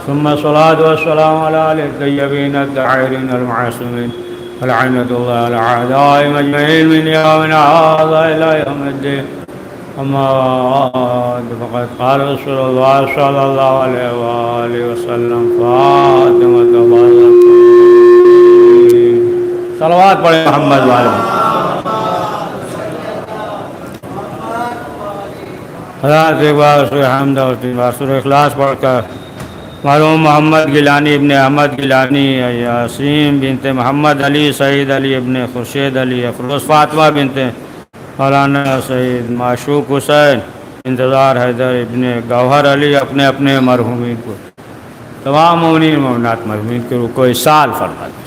ثم الصلاة والسلام على آله الطيبين الطاهرين المعصومين ولعنة الله على أعدائهم أجمعين من يومنا هذا إلى يوم الدين. أما بعد فقد قال رسول الله صلى الله عليه وآله وسلم فاطمة بارك صلوات پڑھیں محمد والے حضرات ایک بار سورہ حمد اور تین بار سورہ اخلاص پڑھ کر مرحوم محمد گیلانی ابن احمد گیلانی، یاسین بنت محمد علی، سعید علی ابن خورشید علی، افروز فاطمہ بنت مولانا سعید معشوق حسین، انتظار حیدر ابن گوہر علی، اپنے اپنے مرحومین کو، تمام مومنین مومنات مرحومین کو کوئی سال فرما دیں.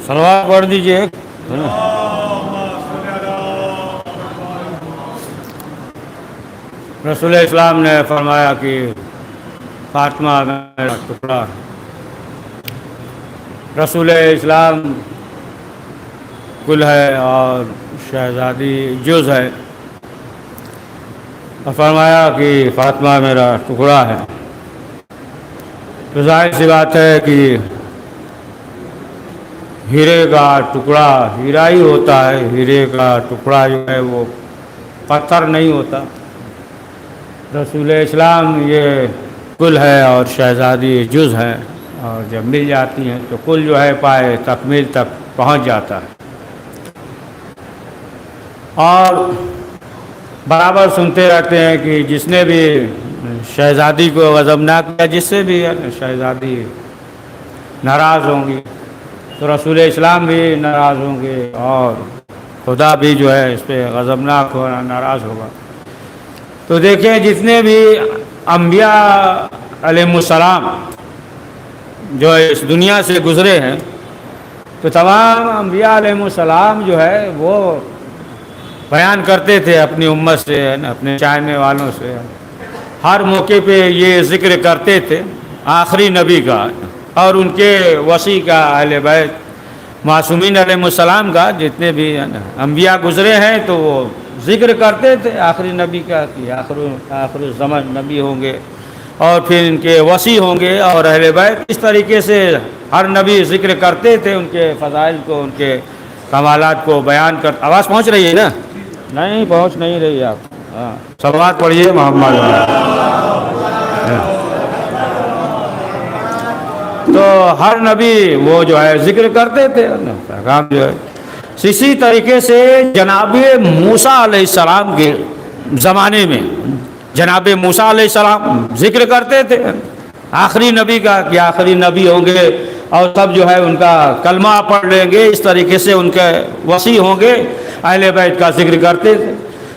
صلوات پڑھ دیجئے. رسول اسلام نے فرمایا کہ فاطمہ میرا ٹکڑا. رسول اسلام کل ہے اور شہزادی جز ہے، اور فرمایا کہ فاطمہ میرا ٹکڑا ہے. تو ظاہر سی بات ہے کہ ہیرے کا ٹکڑا ہیرا ہی ہوتا ہے، ہیرے کا ٹکڑا جو ہے وہ پتھر نہیں ہوتا. رسول اسلام یہ کل ہے اور شہزادی جز ہے، اور جب مل جاتی ہیں تو کل جو ہے پائے تکمیل تک پہنچ جاتا ہے. اور برابر سنتے رہتے ہیں کہ جس نے بھی شہزادی کو غضب نہ کیا، جس سے بھی شہزادی ناراض ہوں گی تو رسول اسلام بھی ناراض ہوں گے، اور خدا بھی جو ہے اس پہ غضبناک ہونا ناراض ہوگا. تو دیکھیں جتنے بھی انبیاء علیہ السلام جو اس دنیا سے گزرے ہیں، تو تمام انبیاء علیہ السلام جو ہے وہ بیان کرتے تھے اپنی امت سے، اپنے چاہنے والوں سے، ہر موقع پہ یہ ذکر کرتے تھے آخری نبی کا اور ان کے وصی کا، اہل بیت معصومین علیہ السلام کا. جتنے بھی انبیاء گزرے ہیں تو وہ ذکر کرتے تھے آخری نبی کا کہ آخر الزمان نبی ہوں گے، اور پھر ان کے وصی ہوں گے اور اہل بیت. اس طریقے سے ہر نبی ذکر کرتے تھے ان کے فضائل کو، ان کے کمالات کو بیان کر. آواز پہنچ رہی ہے نا؟ نہیں پہنچ نہیں رہی آپ. ہاں صلوات پڑھیے محمد. تو ہر نبی وہ جو ہے ذکر کرتے تھے پیغام جو ہے. اسی طریقے سے جناب موسیٰ علیہ السلام کے زمانے میں جناب موسیٰ علیہ السلام ذکر کرتے تھے آخری نبی کا کہ آخری نبی ہوں گے اور سب جو ہے ان کا کلمہ پڑھ لیں گے. اس طریقے سے ان کے وصی ہوں گے، اہل بیت کا ذکر کرتے تھے.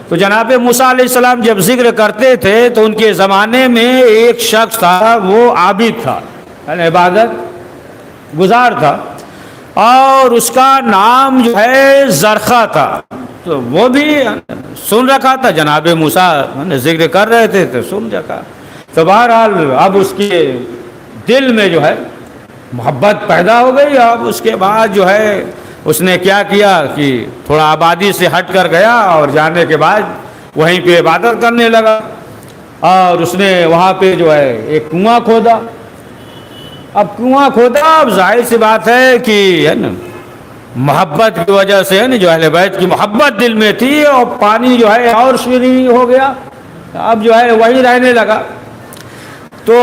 تو جناب موسیٰ علیہ السلام جب ذکر کرتے تھے تو ان کے زمانے میں ایک شخص تھا، وہ عابد تھا، عبادت گزار تھا، اور اس کا نام جو ہے زرخہ تھا. تو وہ بھی سن رکھا تھا، جناب موسیٰ ذکر کر رہے تھے تو سن رکھا. تو بہرحال اب اس کے دل میں جو ہے محبت پیدا ہو گئی. اب اس کے بعد جو ہے اس نے کیا کیا کہ تھوڑا آبادی سے ہٹ کر گیا، اور جانے کے بعد وہیں پہ عبادت کرنے لگا. اور اس نے وہاں پہ جو ہے ایک کنواں کھودا. اب کنواں کھودا، اب ظاہر سی بات ہے کہ ہے نا محبت کی وجہ سے ہے نا، جو اہل بیت کی محبت دل میں تھی، اور پانی جو ہے اور شیریں ہو گیا، اب جو ہے وہی رہنے لگا. تو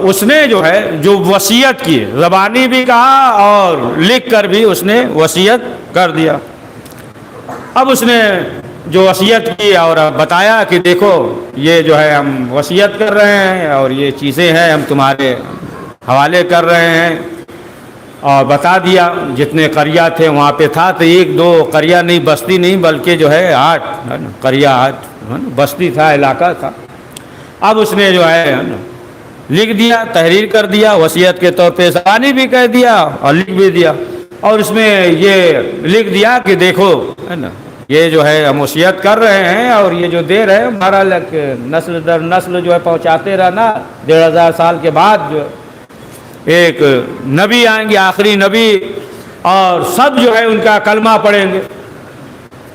اس نے جو ہے جو وصیت کی، زبانی بھی کہا اور لکھ کر بھی اس نے وصیت کر دیا. اب اس نے جو وصیت کی اور بتایا کہ دیکھو یہ جو ہے ہم وصیت کر رہے ہیں اور یہ چیزیں ہیں ہم تمہارے حوالے کر رہے ہیں. اور بتا دیا جتنے قریہ تھے وہاں پہ تھا. تو ایک دو قریہ نہیں، بستی نہیں، بلکہ جو ہے 8 قریہ 8 بستی تھا، علاقہ تھا. اب اس نے جو ہے لکھ دیا، تحریر کر دیا، وصیت کے طور پہ زبانی بھی کہہ دیا اور لکھ بھی دیا، اور اس میں یہ لکھ دیا کہ دیکھو ہے نا، یہ جو ہے ہم وصیت کر رہے ہیں اور یہ جو دے رہے ہیں ہمارا نسل در نسل جو ہے پہنچاتے رہنا، 1500 سال کے بعد جو ایک نبی آئیں گے، آخری نبی، اور سب جو ہے ان کا کلمہ پڑھیں گے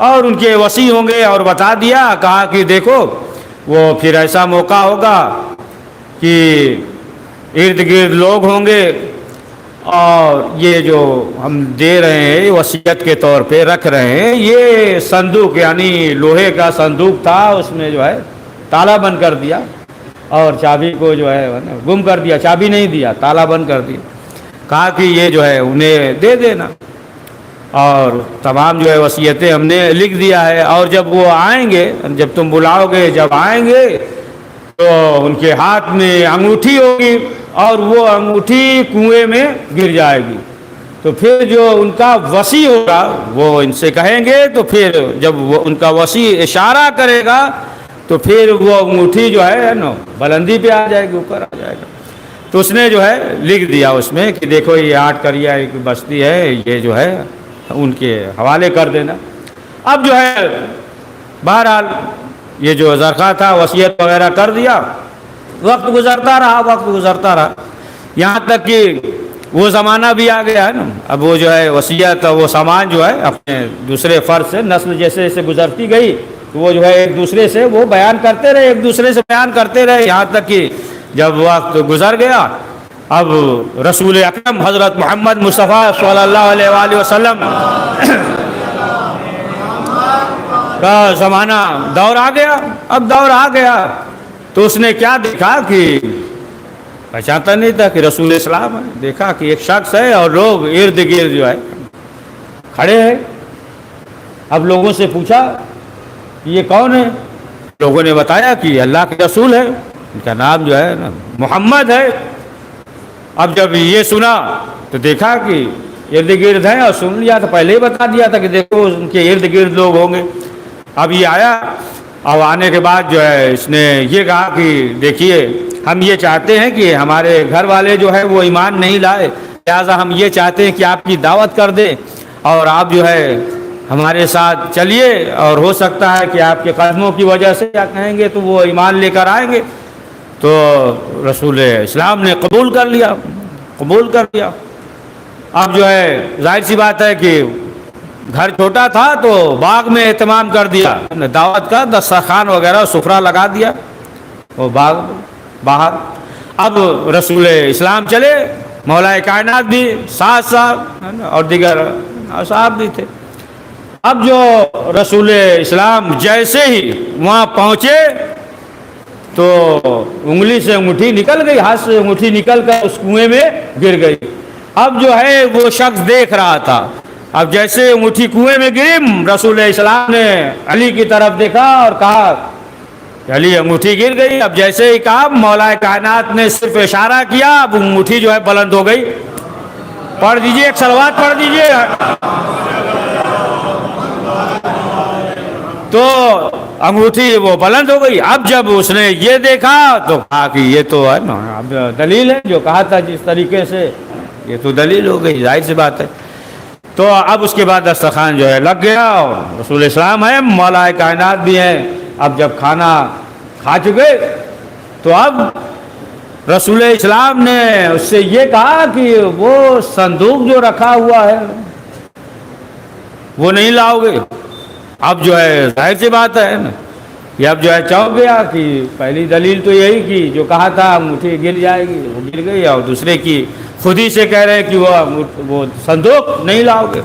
اور ان کے وصی ہوں گے، اور بتا دیا، کہا کہ دیکھو وہ پھر ایسا موقع ہوگا کہ ارد گرد لوگ ہوں گے اور یہ جو ہم دے رہے ہیں وصیت کے طور پہ رکھ رہے ہیں، یہ صندوق یعنی لوہے کا صندوق تھا، اس میں جو ہے تالا بند کر دیا اور چابی کو جو ہے گم کر دیا، چابی نہیں دیا، تالا بند کر دیا، کہا کہ یہ جو ہے انہیں دے دینا، اور تمام جو ہے وصیتیں ہم نے لکھ دیا ہے، اور جب وہ آئیں گے، جب تم بلاؤ گے، جب آئیں گے تو ان کے ہاتھ میں انگوٹھی ہوگی اور وہ انگوٹھی کنویں میں گر جائے گی، تو پھر جو ان کا وصی ہوگا وہ ان سے کہیں گے، تو پھر جب وہ ان کا وصی اشارہ کرے گا تو پھر وہ انگوٹھی جو ہے نا بلندی پہ آ جائے گی، اوپر آ جائے گا۔ تو اس نے جو ہے لکھ دیا اس میں کہ دیکھو یہ 8 کریا ایک بستی ہے، یہ جو ہے ان کے حوالے کر دینا۔ اب جو ہے بہرحال یہ جو زرخہ تھا وصیت وغیرہ کر دیا، وقت گزرتا رہا، یہاں تک کہ وہ زمانہ بھی آ گیا ہے نا، اب وہ جو ہے وصیت وہ سامان جو ہے اپنے دوسرے فرد سے، نسل جیسے جیسے گزرتی گئی تو وہ جو ہے ایک دوسرے سے وہ بیان کرتے رہے، ایک دوسرے سے بیان کرتے رہے، یہاں تک کہ جب وقت گزر گیا، اب رسول اکرم حضرت محمد مصطفیٰ صلی اللہ علیہ وآلہ وسلم کا زمانہ دور آ گیا۔ اب دور آ گیا تو اس نے کیا دیکھا کہ پہچانتا نہیں تھا کہ رسول اسلام ہے، دیکھا کہ ایک شخص ہے اور لوگ ارد گرد جو ہے کھڑے ہیں۔ اب لوگوں سے پوچھا کہ یہ کون ہے؟ لوگوں نے بتایا کہ اللہ کے رسول ہے، ان کا نام جو ہے نا محمد ہے۔ اب جب یہ سنا تو دیکھا کہ ارد گرد ہیں، اور سن لیا تو پہلے ہی بتا دیا تھا کہ دیکھو ان کے ارد گرد لوگ ہوں گے۔ اب یہ آیا، اب آنے کے بعد جو ہے اس نے یہ کہا کہ دیکھیے ہم یہ چاہتے ہیں کہ ہمارے گھر والے جو ہے وہ ایمان نہیں لائے، لہٰذا ہم یہ چاہتے ہیں کہ آپ کی دعوت کر دیں اور آپ جو ہے ہمارے ساتھ چلیے، اور ہو سکتا ہے کہ آپ کے قدموں کی وجہ سے کیا کہیں گے تو وہ ایمان لے کر آئیں گے۔ تو رسول اسلام نے قبول کر لیا۔ اب جو ہے ظاہر سی بات ہے کہ گھر چھوٹا تھا تو باغ میں اہتمام کر دیا، دعوت کا دسترخوان وغیرہ سفرہ لگا دیا وہ باغ باہر۔ اب رسول اسلام چلے، مولا کائنات بھی ساتھ اور دیگر صاحب بھی تھے۔ اب جو رسول اسلام جیسے ہی وہاں پہنچے تو انگلی سے انگوٹھی نکل گئی، ہاتھ سے انگوٹھی نکل کر اس کنویں میں گر گئی۔ اب جو ہے وہ شخص دیکھ رہا تھا، اب جیسے انگوٹھی کنویں میں گری، رسول اسلام نے علی کی طرف دیکھا اور کہا کہ علی انگوٹھی گر گئی۔ اب جیسے ہی کہا، مولا کائنات نے صرف اشارہ کیا، اب انگوٹھی جو ہے بلند ہو گئی۔ پڑھ دیجئے، ایک صلوات پڑھ دیجئے۔ تو انگوٹھی وہ بلند ہو گئی۔ اب جب اس نے یہ دیکھا تو کہا کہ یہ تو ہے نا اب دلیل ہے، جو کہا تھا جس طریقے سے، یہ تو دلیل ہو گئی، ظاہر سی بات ہے۔ تو اب اس کے بعد دسترخوان جو ہے لگ گیا، اور رسول اسلام ہے، مولا کائنات بھی ہیں۔ اب جب کھانا کھا چکے تو اب رسول اسلام نے اس سے یہ کہا کہ وہ صندوق جو رکھا ہوا ہے وہ نہیں لاؤ گے؟ اب جو ہے ظاہر سی بات ہے نا، یہ اب جو ہے چونک گیا کہ پہلی دلیل تو یہی کہ جو کہا تھا انگوٹھی گر جائے گی، وہ گر گئی، اور دوسرے کی خود ہی سے کہہ رہے کہ وہ صندوق نہیں لاؤ گے۔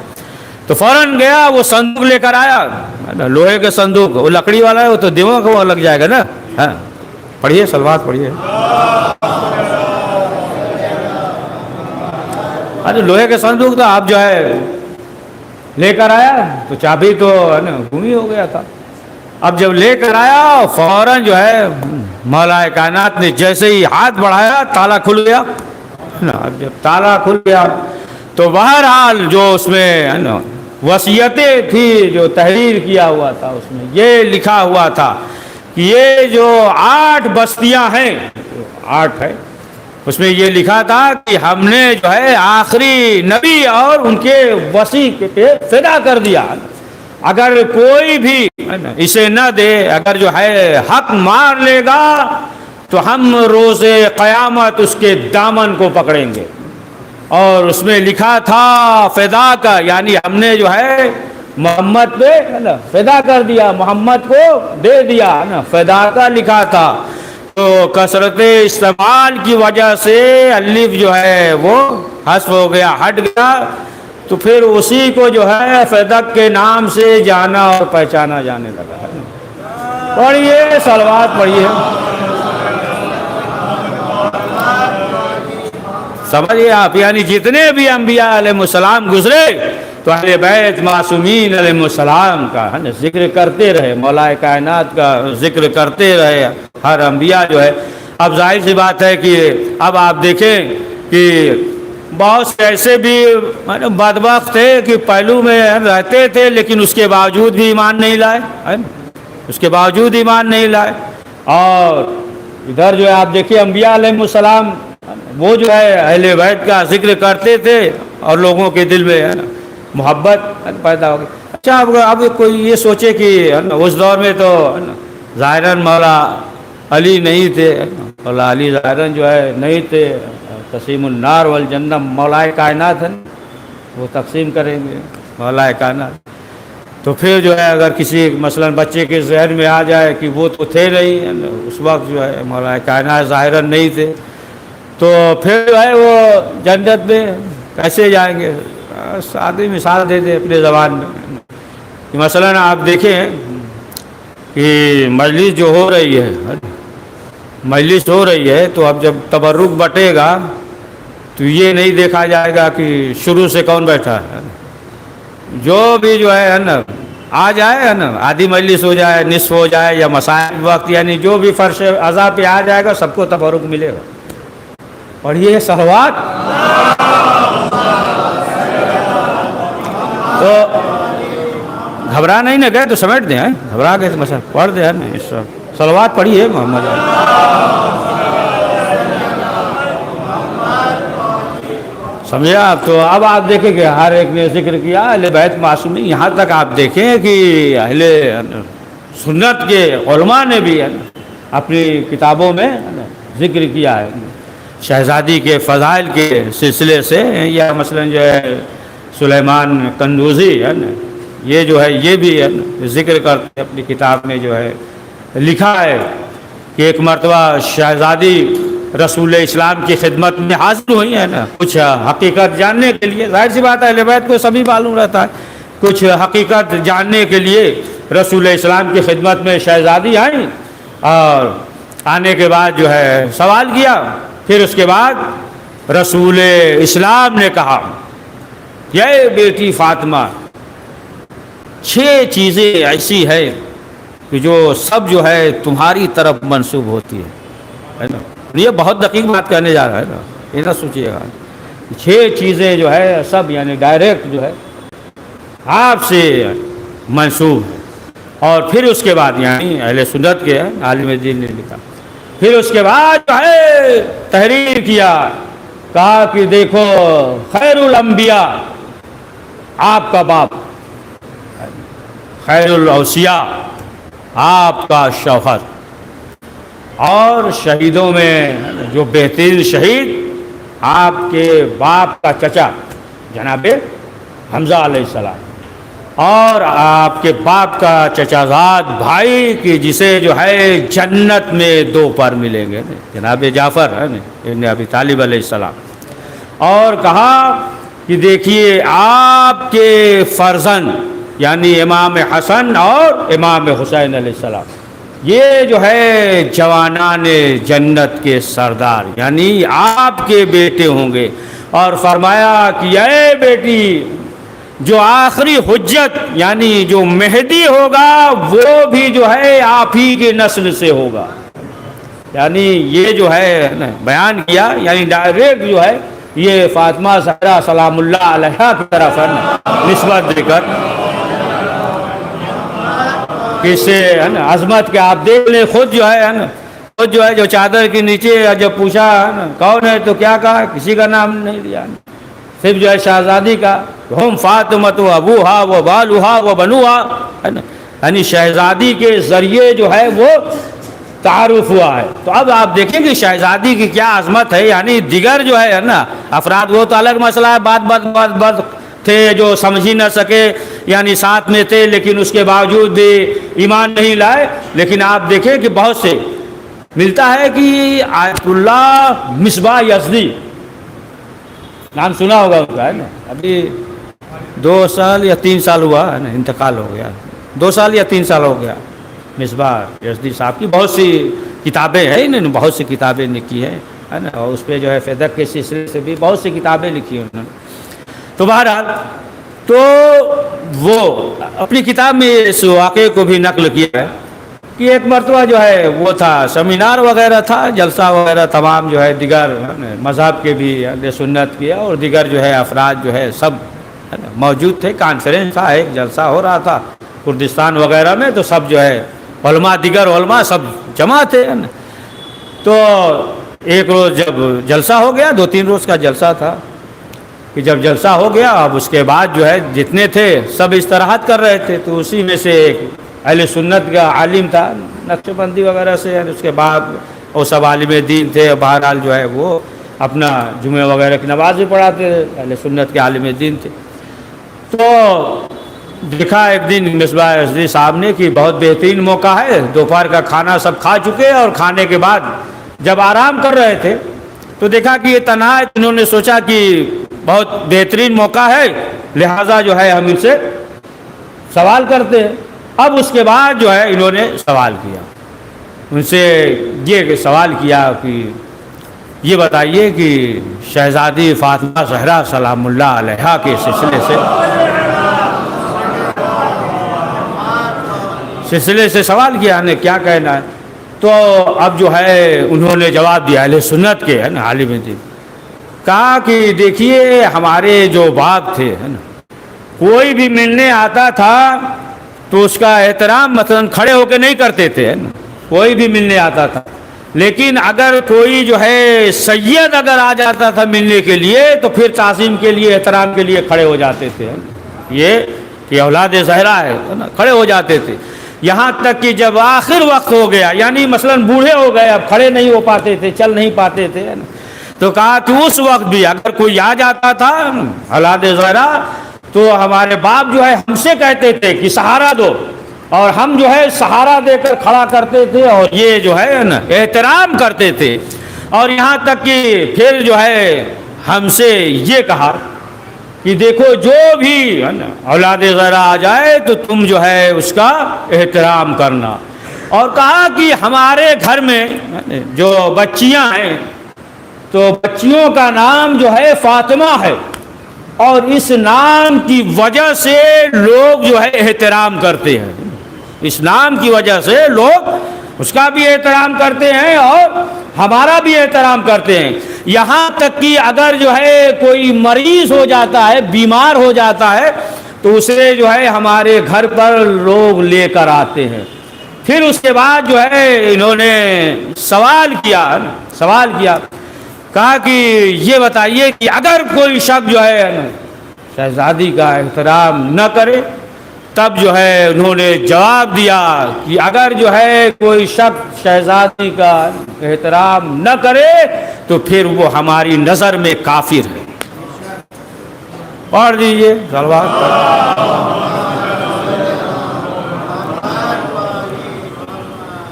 تو فوراً گیا، وہ صندوق لے کر آیا، لوہے کے صندوق، وہ لکڑی والا ہے، وہ تو دیووں کو وہ لگ جائے گا نا۔ ہاں پڑھیے، صلوات پڑھیے۔ ارے لوہے کے صندوق تھا، اب جو ہے لے کر آیا تو چابی تو ہے نا گم ہی ہو گیا تھا۔ اب جب لے کر آیا فوراً جو ہے مولا کائنات نے جیسے ہی ہاتھ بڑھایا تالا کھل گیا نا۔ اب جب تالا کھل گیا تو بہرحال جو اس میں ہے نا وصیتیں تھی، جو تحریر کیا ہوا تھا، اس میں یہ لکھا ہوا تھا کہ یہ جو 8 بستیاں ہیں، 8 ہے، اس میں یہ لکھا تھا کہ ہم نے جو ہے آخری نبی اور ان کے وصی پہ فدا کر دیا، اگر کوئی بھی اسے نہ دے، اگر جو ہے حق مار لے گا تو ہم روز قیامت اس کے دامن کو پکڑیں گے۔ اور اس میں لکھا تھا فدا کا، یعنی ہم نے جو ہے محمد پہ فدا کر دیا، محمد کو دے دیا نا، فدا کا لکھا تھا۔ تو کثرت استعمال کی وجہ سے الف جو ہے وہ حذف ہو گیا، ہٹ گیا، تو پھر اسی کو جو ہے فدق کے نام سے جانا اور پہچانا جانے لگا۔ پڑھیے صلوات پڑھیے، سمجھیے آپ، یعنی جتنے بھی انبیاء علیہ السلام گزرے تو اہل بیت معصومین علیہ السلام کا ذکر کرتے رہے، مولا کائنات کا ذکر کرتے رہے ہر انبیاء جو ہے۔ اب ظاہر سی بات ہے کہ اب آپ دیکھیں کہ بہت سے ایسے بھی بدبخت تھے کہ پہلو میں رہتے تھے لیکن اس کے باوجود بھی ایمان نہیں لائے، اس کے باوجود ایمان نہیں لائے۔ اور ادھر جو ہے آپ دیکھیے انبیاء علیہ السلام وہ جو ہے اہل بیت کا ذکر کرتے تھے اور لوگوں کے دل میں محبت پیدا ہو گئی۔ اچھا اب کوئی یہ سوچے کہ اس دور میں تو ظاہراً مولا علی نہیں تھے، مولا علی ظاہراً جو ہے نہیں تھے، تقسیم النار والجنہ مولا کائنات ہے، وہ تقسیم کریں گے مولا کائنات۔ تو پھر جو ہے اگر کسی مثلاً بچے کے ذہن میں آ جائے کہ وہ تو تھے نہیں اس وقت جو ہے مولا کائنات ظاہراً نہیں تھے، تو پھر جو ہے وہ جنت میں کیسے جائیں گے؟ سادی مثال دے دیں اپنے زبان میں کہ مثلاً آپ دیکھیں کہ مجلس جو ہو رہی ہے، مجلس ہو رہی ہے تو اب جب تبرک بٹے گا تو یہ نہیں دیکھا جائے گا کہ شروع سے کون بیٹھا ہے، جو بھی جو ہے نا آ جائے ہے نا، آدھی مجلس ہو جائے، نصف ہو جائے یا مسائل وقت، یعنی جو بھی فرش اعضاء پہ آ جائے گا سب کو تبرک ملے گا۔ پڑھیے صلوات۔ تو گھبرا نہیں نہ گئے تو سمیٹ دیں، گھبرا گئے تو مسئلہ پڑھ دیں نا، صلوات پڑھیے محمد۔ سمجھے آپ؟ تو اب آپ دیکھیں کہ ہر ایک نے ذکر کیا اہل بیت معصومین، یہاں تک آپ دیکھیں کہ اہل سنت کے علماء نے بھی اپنی کتابوں میں ذکر کیا ہے شہزادی کے فضائل کے سلسلے سے، یا مثلا جو ہے سلیمان قندوزی ہے نا، یہ جو ہے یہ بھی ذکر کرتے اپنی کتاب میں جو ہے لکھا ہے کہ ایک مرتبہ شہزادی رسول اسلام کی خدمت میں حاضر ہوئی ہے نا، کچھ حقیقت جاننے کے لیے، ظاہر سی بات ہے اہل بیت کو سبھی معلوم رہتا ہے، کچھ حقیقت جاننے کے لیے رسول اسلام کی خدمت میں شہزادی آئیں، اور آنے کے بعد جو ہے سوال کیا، پھر اس کے بعد رسول اسلام نے کہا یہ بیٹی فاطمہ 6 چیزیں ایسی ہے کہ جو سب جو ہے تمہاری طرف منسوب ہوتی ہے نا۔ یہ بہت دقیق بات کہنے جا رہا ہے نا، یہ نہ سوچیے گا، 6 چیزیں جو ہے سب یعنی ڈائریکٹ جو ہے آپ سے منسوب۔ اور پھر اس کے بعد یعنی اہل سنت کے عالم دین نے لکھا، پھر اس کے بعد جو ہے تحریر کیا، کہا کہ دیکھو خیر الانبیاء آپ کا باپ، خیر الاوصیاء آپ کا شوہر، اور شہیدوں میں جو بہترین شہید آپ کے باپ کا چچا جناب حمزہ علیہ السلام، اور آپ کے باپ کا چچا زاد بھائی کی جسے جو ہے جنت میں 2 پر ملیں گے جناب جعفر ابن ابی طالب علیہ السلام۔ اور کہا کہ دیکھیے آپ کے فرزند یعنی امام حسن اور امام حسین علیہ السلام، یہ جو ہے جوانان جنت کے سردار یعنی آپ کے بیٹے ہوں گے۔ اور فرمایا کہ اے بیٹی جو آخری حجت یعنی جو مہدی ہوگا وہ بھی جو ہے آپ ہی کے نسل سے ہوگا، یعنی یہ جو ہے بیان کیا، یعنی ڈائریکٹ جو ہے یہ فاطمہ زہرا سلام اللہ علیہا کی طرف نسبت دے کر کس عظمت کے آپ دیکھ لیں خود جو ہے خود جو ہے جو چادر کے نیچے جب پوچھا نا کون ہے تو کیا کہا, کسی کا نام نہیں لیا, صرف جو ہے شہزادی کا ہم فاطمۃ و ابوہا و بالوہا و بنوہا, ہے نا, یعنی شہزادی کے ذریعے جو ہے وہ تعارف ہوا ہے. تو اب آپ دیکھیں کہ شہزادی کی کیا عظمت ہے. یعنی دیگر جو ہے نا افراد وہ تو الگ مسئلہ ہے, بات تھے جو سمجھ ہی نہ سکے, یعنی ساتھ میں تھے لیکن اس کے باوجود بھی ایمان نہیں لائے. لیکن آپ دیکھیں کہ بہت سے ملتا ہے کہ آیت اللہ مصباح یزدی نام سنا ہوگا ان کا, ہے نا, ابھی 2 سال یا 3 سال ہوا ہے نا, انتقال ہو گیا, 2 سال یا 3 سال ہو گیا. مصباح یزدی صاحب کی بہت سی کتابیں ہیں, انہوں نے بہت سی کتابیں لکھی ہیں, ہے نا, اور اس پہ جو ہے فدق کے سلسلے سے بھی بہت سی کتابیں لکھی ہیں انہوں نے. تو بہرحال تو وہ اپنی کتاب میں اس واقعے کو بھی نقل کیا ہے کہ ایک مرتبہ جو ہے وہ تھا سیمینار وغیرہ تھا, جلسہ وغیرہ, تمام جو ہے دیگر مذہب کے بھی اہل سنت کے اور دیگر جو ہے افراد جو ہے سب موجود تھے. کانفرنس تھا, ایک جلسہ ہو رہا تھا کردستان وغیرہ میں, تو سب جو ہے علماء, دیگر علماء سب جمع تھے. تو ایک روز جب جلسہ ہو گیا, 2-3 روز کا جلسہ تھا, کہ جب جلسہ ہو گیا اب اس کے بعد جو ہے جتنے تھے سب استراحت کر رہے تھے. تو اسی میں سے ایک اہل سنت کا عالم تھا, نقشبندی وغیرہ سے, اس کے بعد وہ سب عالم دین تھے. بہرحال جو ہے وہ اپنا جمعہ وغیرہ کی نماز بھی پڑھاتے تھے, اہل سنت کے عالم دین تھے. تو دیکھا ایک دن مصباح یزدی صاحب نے کہ بہت بہترین موقع ہے, دوپہر کا کھانا سب کھا چکے, اور کھانے کے بعد جب آرام کر رہے تھے تو دیکھا کہ یہ تنہا ہے. انہوں نے سوچا کہ بہت بہترین موقع ہے, لہٰذا جو ہے ہم ان سے سوال کرتے ہیں. اب اس کے بعد جو ہے انہوں نے سوال کیا, ان سے یہ سوال کیا کہ یہ بتائیے کہ شہزادی فاطمہ زہرا سلام اللہ علیہا کے سلسلے سے سوال کیا, نے کیا کہنا ہے. تو اب جو ہے انہوں نے جواب دیا, اہل سنت کے, ہے نا, عالم دین, کہا کہ دیکھیے ہمارے جو باپ تھے, ہے نا, کوئی بھی ملنے آتا تھا تو اس کا احترام مثلا کھڑے ہو کے نہیں کرتے تھے, ہے نا, کوئی بھی ملنے آتا تھا. لیکن اگر کوئی جو ہے سید اگر آ جاتا تھا ملنے کے لیے تو پھر تعظیم کے لیے, احترام کے لیے کھڑے ہو جاتے تھے. یہ کہ اولاد زہرا ہے نا, کھڑے ہو جاتے تھے. یہاں تک کہ جب آخر وقت ہو گیا, یعنی مثلا بوڑھے ہو گئے, اب کھڑے نہیں ہو پاتے تھے, چل نہیں پاتے تھے, ہے نا, تو کہا کہ اس وقت بھی اگر کوئی آ جاتا تھا اولاد زہرا تو ہمارے باپ جو ہے ہم سے کہتے تھے کہ سہارا دو, اور ہم جو ہے سہارا دے کر کھڑا کرتے تھے, اور یہ جو ہے نا احترام کرتے تھے. اور یہاں تک کہ پھر جو ہے ہم سے یہ کہا کہ دیکھو جو بھی ہے نا اولاد زہرا آ جائے تو تم جو ہے اس کا احترام کرنا. اور کہا کہ ہمارے گھر میں جو بچیاں ہیں تو بچیوں کا نام جو ہے فاطمہ ہے, اور اس نام کی وجہ سے لوگ جو ہے احترام کرتے ہیں, اس نام کی وجہ سے لوگ اس کا بھی احترام کرتے ہیں اور ہمارا بھی احترام کرتے ہیں. یہاں تک کہ اگر جو ہے کوئی مریض ہو جاتا ہے, بیمار ہو جاتا ہے, تو اسے جو ہے ہمارے گھر پر لوگ لے کر آتے ہیں. پھر اس کے بعد جو ہے انہوں نے سوال کیا, کہا کہ یہ بتائیے کہ اگر کوئی شخص جو ہے شہزادی کا احترام نہ کرے, تب جو ہے انہوں نے جواب دیا کہ اگر جو ہے کوئی شخص شہزادی کا احترام نہ کرے تو پھر وہ ہماری نظر میں کافر ہے. پڑھ دیجیے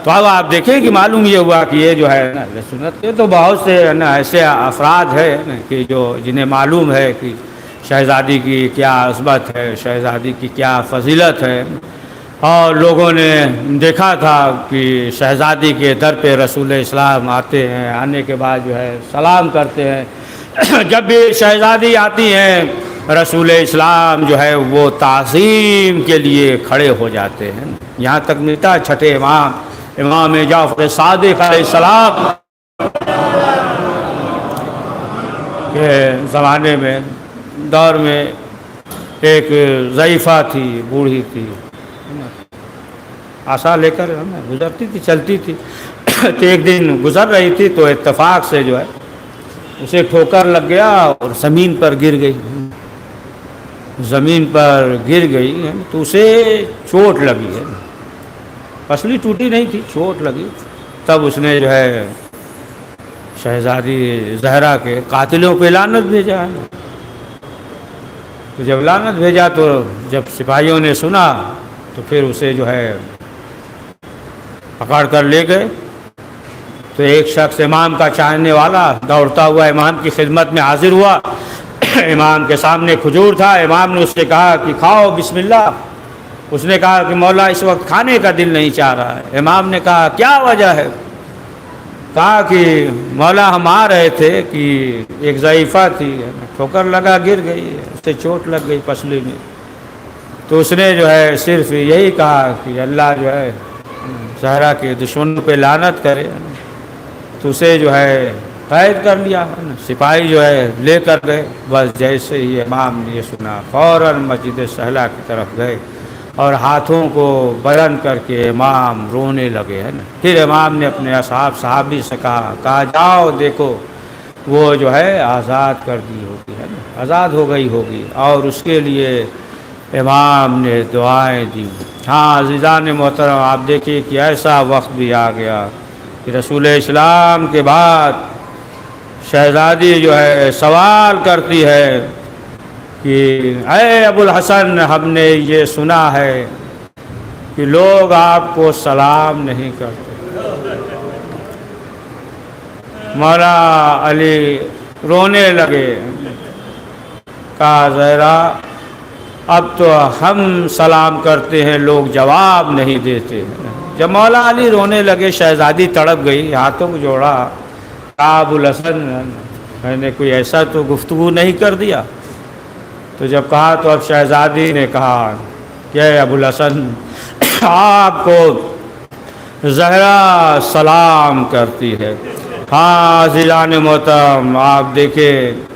تو اب آپ دیکھیں کہ معلوم یہ ہوا کہ یہ جو ہے نا سنت کے تو بہت سے نا ایسے افراد ہیں کہ جو جنہیں معلوم ہے کہ شہزادی کی کیا عظمت ہے, شہزادی کی کیا فضیلت ہے. اور لوگوں نے دیکھا تھا کہ شہزادی کے در پہ رسول اسلام آتے ہیں, آنے کے بعد جو ہے سلام کرتے ہیں. جب بھی شہزادی آتی ہیں رسول اسلام جو ہے وہ تعظیم کے لیے کھڑے ہو جاتے ہیں. یہاں تک ملتا ہے چھٹے امام جعفر صادق علیہ السلام کے زمانے میں, دور میں ایک ضعیفہ تھی, بوڑھی تھی, عصا لے کر گزرتی تھی, چلتی تھی. تو ایک دن گزر رہی تھی تو اتفاق سے جو ہے اسے ٹھوکر لگ گیا اور زمین پر گر گئی، زمین پر گر گئی تو اسے چوٹ لگی ہے، پسلی ٹوٹی نہیں تھی، چوٹ لگی۔ تب اس نے جو ہے شہزادی زہرا کے قاتلوں پہ لعنت بھیجا ہے۔ تو جب لعنت بھیجا تو جب سپاہیوں نے سنا تو پھر اسے جو ہے پکڑ کر لے گئے۔ تو ایک شخص امام کا چاہنے والا دوڑتا ہوا امام کی خدمت میں حاضر ہوا، امام کے سامنے کھجور تھا، امام نے اس سے کہا کہ کھاؤ بسم اللہ۔ اس نے کہا کہ مولا اس وقت کھانے کا دل نہیں چاہ رہا ہے۔ امام نے کہا کیا وجہ ہے؟ کہا کہ مولا ہم آ رہے تھے کہ ایک ضعیفہ تھی، ٹھوکر لگا گر گئی، اس سے چوٹ لگ گئی پسلی میں۔ تو اس نے جو ہے صرف یہی کہا کہ اللہ جو ہے زہرا کے دشمنوں پہ لعنت کرے، تو اسے جو ہے قید کر لیا، سپاہی جو ہے لے کر گئے۔ بس جیسے ہی امام نے یہ سنا فوراً مسجد سہلا کی طرف گئے اور ہاتھوں کو بلند کر کے امام رونے لگے ہے نا۔ پھر امام نے اپنے صحابی سے کہا جاؤ دیکھو وہ جو ہے آزاد کر دی ہوگی ہے نا، آزاد ہو گئی ہوگی، اور اس کے لیے امام نے دعائیں دی۔ ہاں عزیزان محترم، آپ دیکھیے کہ ایسا وقت بھی آ گیا کہ رسول اسلام کے بعد شہزادی جو ہے سوال کرتی ہے کہ اے ابو الحسن، ہم نے یہ سنا ہے کہ لوگ آپ کو سلام نہیں کرتے۔ مولا علی رونے لگے، کہا زہرا اب تو ہم سلام کرتے ہیں لوگ جواب نہیں دیتے۔ جب مولا علی رونے لگے شہزادی تڑپ گئی، ہاتھوں کو جوڑا، کہا ابو الحسن میں نے کوئی ایسا تو گفتگو نہیں کر دیا؟ تو جب کہا تو اب شہزادی نے کہا کہ ابو الحسن آپ کو زہرا سلام کرتی ہے۔ ہاں عزیزان محترم، آپ دیکھیں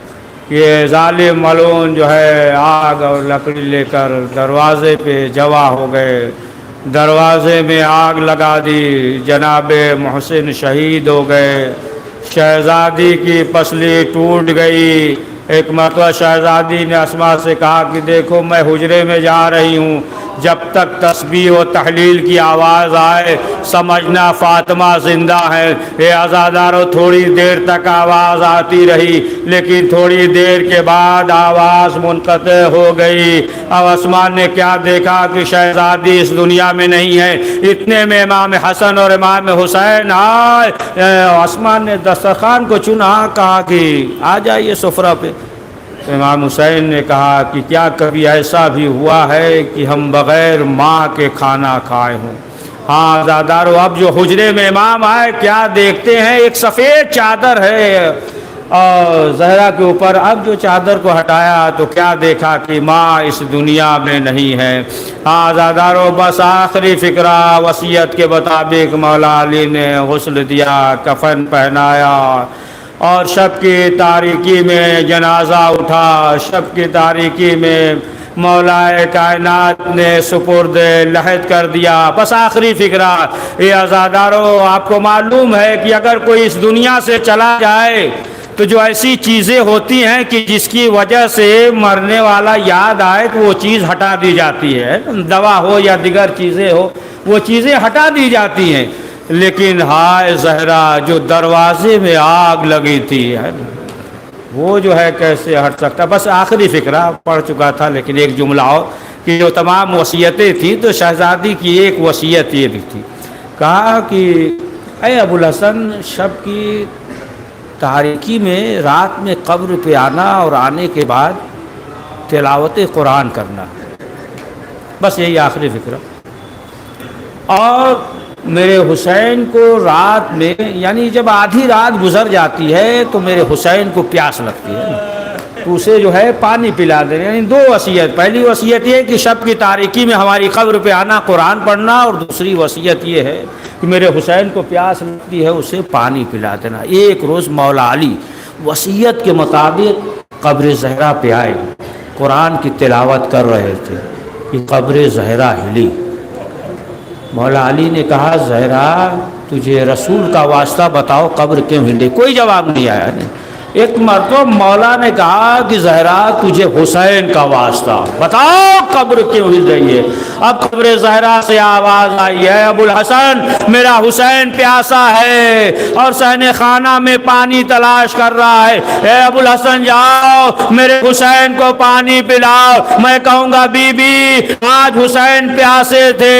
کہ ظالم ملعون جو ہے آگ اور لکڑی لے کر دروازے پہ جمع ہو گئے، دروازے میں آگ لگا دی، جناب محسن شہید ہو گئے، شہزادی کی پسلی ٹوٹ گئی۔ ایک مرتبہ شہزادی نے اسما سے کہا کہ دیکھو میں حجرے میں جا رہی ہوں، جب تک تسبیح و تحلیل کی آواز آئے سمجھنا فاطمہ زندہ ہے۔ اے عزادارو تھوڑی دیر تک آواز آتی رہی، لیکن تھوڑی دیر کے بعد آواز منقطع ہو گئی۔ اب اسما نے کیا دیکھا کہ شہزادی اس دنیا میں نہیں ہے، اتنے میں امام حسن اور امام حسین آئے۔ اسما نے دسترخوان کو چنا، کہا کہ آ جائیے سفرہ پہ۔ امام حسین نے کہا کہ کیا کبھی ایسا بھی ہوا ہے کہ ہم بغیر ماں کے کھانا کھائے ہوں؟ ہاں عزادارو اب جو حجرے میں امام آئے کیا دیکھتے ہیں؟ ایک سفید چادر ہے اور زہرا کے اوپر۔ اب جو چادر کو ہٹایا تو کیا دیکھا کہ ماں اس دنیا میں نہیں ہے۔ ہاں عزادارو بس آخری فکرہ وصیت کے مطابق مولا علی نے غسل دیا، کفن پہنایا، اور شب کی تاریکی میں جنازہ اٹھا، شب کی تاریکی میں مولا کائنات نے سپرد لحد کر دیا۔ بس آخری فکرہ یہ عزادارو، آپ کو معلوم ہے کہ اگر کوئی اس دنیا سے چلا جائے تو جو ایسی چیزیں ہوتی ہیں کہ جس کی وجہ سے مرنے والا یاد آئے تو وہ چیز ہٹا دی جاتی ہے، دوا ہو یا دیگر چیزیں ہو وہ چیزیں ہٹا دی جاتی ہیں، لیکن ہائے زہرا جو دروازے میں آگ لگی تھی وہ جو ہے کیسے ہٹ سکتا؟ بس آخری فکرہ پڑھ چکا تھا، لیکن ایک جملہ اور کہ جو تمام وصیتیں تھیں تو شہزادی کی ایک وصیت یہ بھی تھی، کہا کہ اے ابو الحسن شب کی تاریکی میں رات میں قبر پہ آنا اور آنے کے بعد تلاوت قرآن کرنا، بس یہی آخری فکرہ۔ اور میرے حسین کو رات میں یعنی جب آدھی رات گزر جاتی ہے تو میرے حسین کو پیاس لگتی ہے تو اسے جو ہے پانی پلا دینا۔ یعنی دو وصیت، پہلی وصیت یہ کہ شب کی تاریکی میں ہماری قبر پہ آنا قرآن پڑھنا، اور دوسری وصیت یہ ہے کہ میرے حسین کو پیاس لگتی ہے اسے پانی پلا دینا۔ ایک روز مولا علی وصیت کے مطابق قبر زہرا پہ آئے، قرآن کی تلاوت کر رہے تھے کہ قبر زہرا ہلی۔ مولا علی نے کہا زہرا تجھے رسول کا واسطہ بتاؤ قبر کیوں ہل رہی؟ کوئی جواب نہیں آیا. ایک مرتبہ مولا نے کہا کہ زہرا تجھے حسین کا واسطہ بتاؤ قبر کیوں ہل رہی ہے. اب قبر زہرا سے آواز آئی ہے ابو الحسن میرا حسین پیاسا ہے اور صحن خانہ میں پانی تلاش کر رہا ہے. اے ابو الحسن جاؤ میرے حسین کو پانی پلاؤ. میں کہوں گا بی بی آج حسین پیاسے تھے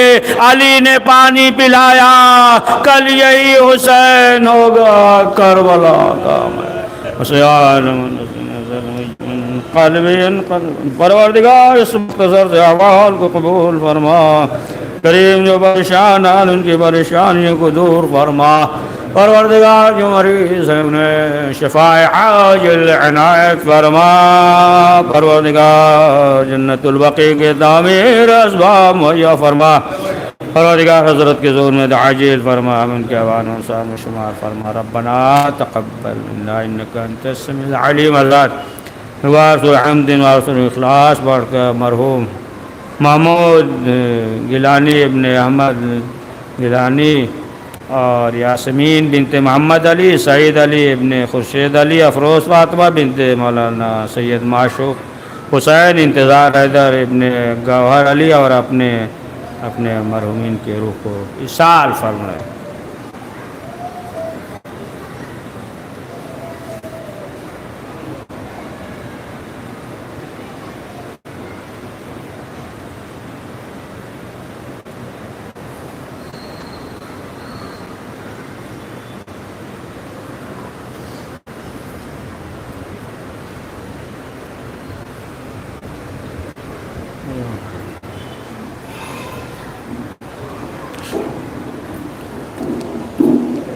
علی نے پانی پلایا کل یہی حسین ہوگا کربلا کا. پروردگار اس مختصر سے احوال کو قبول فرما. کریم جو پریشان ہیں ان کی پریشانیوں کو دور فرما. پروردگار جو مریض ہیں انہیں شفاء عاجل عنایت فرما. پروردگار جنت البقیع کے تعمیر اسباب مہیا فرما. پروردگار حضرت کے زور میں عاجل فرما. ان کے اوان و انصار میں شمار فرما. ربنا تقبل منا انک انت السمیع العلیم. اللہ وارث حمد وارث اخلاص پڑھ کر مرحوم محمود گیلانی ابن احمد گیلانی اور یاسمین بنت محمد علی سعید علی ابن خورشید علی افروز فاطمہ بنت مولانا سید معشوق حسین انتظار حیدر ابن گوہر علی اور اپنے مرحومین کے روح کو ایصال فرمائے.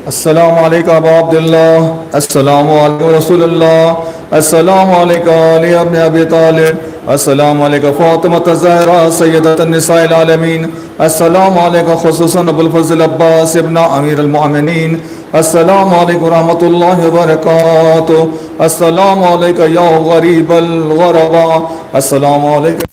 السلام علیکم ابا عبداللہ. السلام علیکم رسول اللہ. السلام علیکم علی ابن ابی طالب. السلام علیکم فاطمہ الزہرا سیدۃ النساء العالمین. السلام علیکم خصوصاً ابو الفضل عباس ابن امیر المؤمنین. السلام علیکم ورحمۃ اللہ وبرکاتہ. السلام علیکم یا غریب الغرباء. السلام علیکم